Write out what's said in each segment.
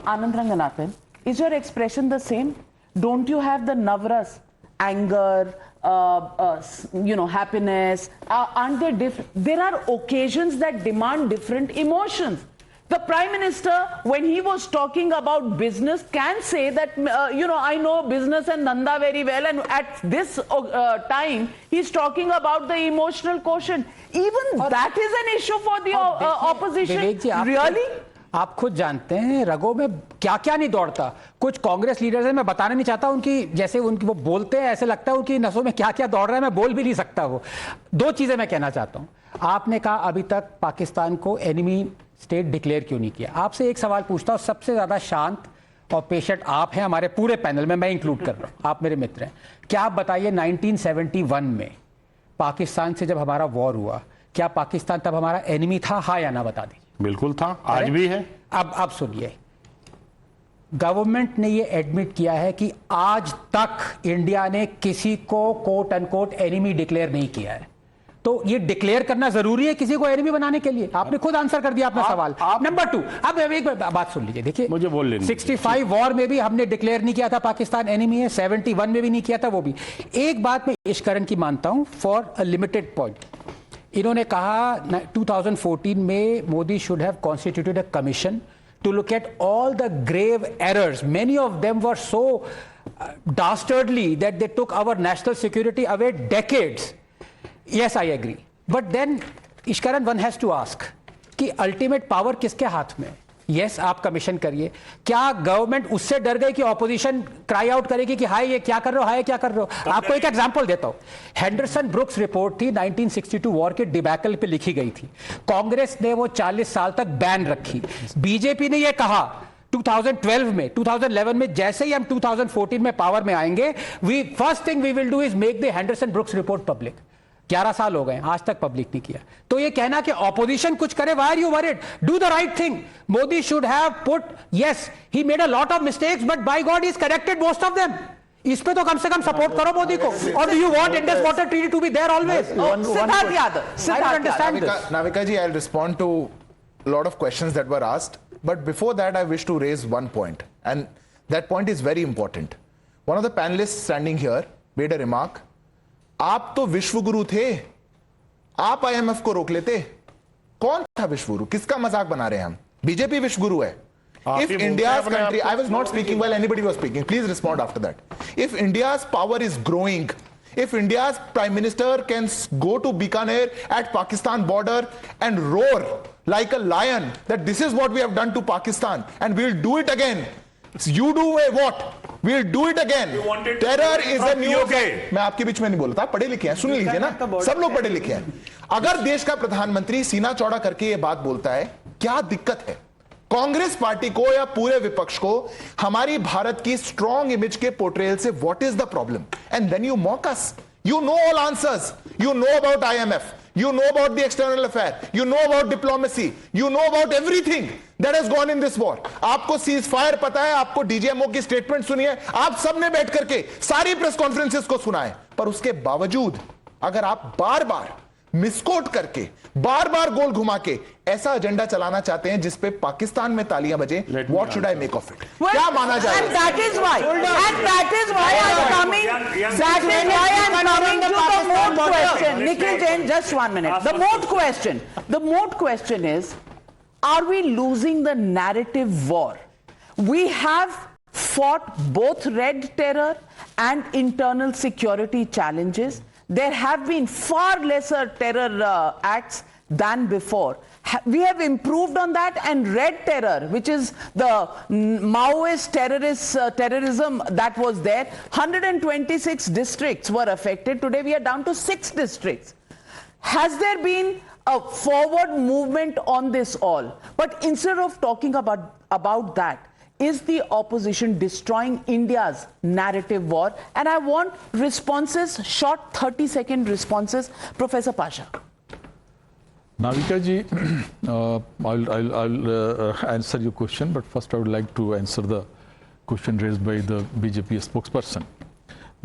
Anand Ranganathan, is your expression the same? Don't you have the navras, anger, happiness? Aren't they different? There are occasions that demand different emotions. The Prime Minister, when he was talking about business, can say that, I know business and Nanda very well, and at this time, he's talking about the emotional quotient. Even that is an issue for the opposition. Really? आप खुद जानते हैं रगों में क्या क्या नहीं दौड़ता। कुछ कांग्रेस लीडर्स हैं, मैं बताना नहीं चाहता उनकी, जैसे उनकी वो बोलते हैं ऐसे लगता है उनकी नसों में क्या क्या दौड़ रहा है, मैं बोल भी नहीं सकता। वो दो चीजें मैं कहना चाहता हूं। आपने कहा अभी तक पाकिस्तान को एनिमी स्टेट डिक्लेयर क्यों नहीं किया। आपसे एक सवाल पूछता हूं, सबसे ज्यादा शांत और पेशेंट आप हैं हमारे पूरे पैनल में, मैं इंक्लूड कर रहा हूं, आप मेरे मित्र हैं। क्या आप बताइए 1971 में पाकिस्तान से जब हमारा वॉर हुआ, क्या पाकिस्तान तब हमारा एनिमी था, हाँ या ना बता दीजिए। बिल्कुल था, आज भी है। अब सुनिए, गवर्नमेंट ने ये एडमिट किया है कि आज तक इंडिया ने किसी को कोट अनकोट एनिमी डिक्लेयर नहीं किया है। तो ये डिक्लेयर करना जरूरी है किसी को एनिमी बनाने के लिए? आपने खुद आंसर कर दिया अपना सवाल। नंबर 2, अब एक बात सुन लीजिए, देखिए मुझे बोल लेने 65 वॉर में भी हमने डिक्लेयर नहीं किया था पाकिस्तान एनिमी है, 71 में भी नहीं किया था वो भी। एक बात मैं ईश्वरन की मानता हूं फॉर अ लिमिटेड पॉइंट। इन्होंने कहा 2014 में Modi should have constituted a commission to look at all the grave errors. Many of them were so dastardly that they took our national security away decades. Yes, I agree. But then, Ishkaran, one has to ask कि ultimate power किसके हाथ में? Yes, आप commission करिए। क्या government उससे डर गई कि ऑपोजिशन क्राई आउट करेगी कि हाय ये क्या कर रहे हो, हाय क्या कर रहे हो? आपको एक एग्जांपल देता हूं। हेंडरसन ब्रुक्स रिपोर्ट थी, 1962 वॉर के डिबैकल पे लिखी गई थी। कांग्रेस ने वो 40 साल तक बैन रखी। बीजेपी ने ये कहा 2012 में, 2011 में, जैसे ही हम 2014 में पावर में आएंगे, first thing we will do is make the Henderson Brooks report public. 11 साल हो गए, आज तक पब्लिक नहीं किया। तो ये कहना कि ऑपोजिशन कुछ करे, why are you worried? Do the right thing. Modi should have put, yes he made a lot of mistakes, but by God is corrected most of them. इस पे तो कम से कम सपोर्ट करो मोदी को। और do you want Indus water treaty to be there always? Siddharth Yadav. I don't understand this. Navika ji, I'll respond to a lot of questions that were asked, but before that I wish to raise one point, and that point is very important. One of the panelists standing here made a remark, आप तो विश्वगुरु थे, आप IMF को रोक लेते। कौन था विश्वगुरु? किसका मजाक बना रहे हैं हम? बीजेपी विश्वगुरु है। If India's country, I was not speaking while anybody was speaking, please respond after that. If India's power is growing, if India's Prime Minister can go to Bikaner at Pakistan border and roar like a lion that this is what we have done to Pakistan and we'll do it again. You do what? We'll do it again. Terror is a new. मैं आपके बीच में नहीं बोलता, पढ़े लिखे हैं, सुन लीजिए ना, सब लोग पढ़े लिखे हैं। अगर देश का प्रधानमंत्री सीना चौड़ा करके ये बात बोलता है, क्या दिक्कत है? कांग्रेस पार्टी को या पूरे विपक्ष को हमारी भारत की स्ट्रॉन्ग इमेज के पोर्ट्रेयल से what is the problem? And then you mock us. You know all answers. You know about IMF. You know about the external affair. You know about diplomacy. You know about everything that has gone in this war. आपको cease fire पता है, आपको DGMO की statement सुनी है, आप सबने बैठ करके सारी प्रेस कॉन्फ्रेंसेस को सुना है। पर उसके बावजूद अगर आप बार बार मिसकोट करके, बार बार गोल घुमा के ऐसा एजेंडा चलाना चाहते हैं जिसपे पाकिस्तान में तालियां बजे, what should I make of it? क्या माना जाए? And that is why I'm coming to the moot question. Nikhil Jain, just 1 minute. The moot question is, are we losing the narrative war? We have fought both red terror and internal security challenges. There have been far lesser terror acts than before. We have improved on that, and red terror, which is the Maoist terrorism that was there, 126 districts were affected. Today we are down to 6 districts. Has there been a forward movement on this all? But instead of talking about that, is the opposition destroying India's narrative war? And I want responses, short 30-second responses. Professor Pasha. Navika ji, I'll answer your question, but first I would like to answer the question raised by the BJP spokesperson,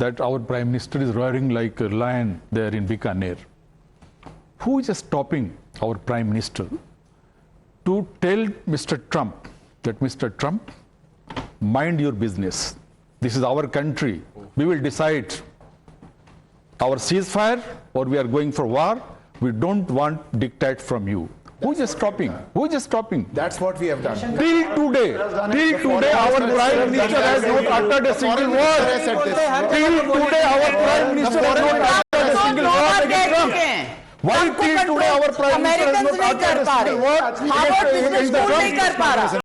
that our Prime Minister is roaring like a lion there in Bikaner. Who is stopping our Prime Minister to tell Mr. Trump that, Mr. Trump, mind your business. This is our country. We will decide our ceasefire or we are going for war. We don't want diktat from you. Who is stopping? Who is stopping? That's what we have done. Till today, our Prime Minister has not uttered a single word. Till today, our Prime Minister has not uttered a single word against Trump. Why till today our Prime Minister has not uttered a single word against Trump?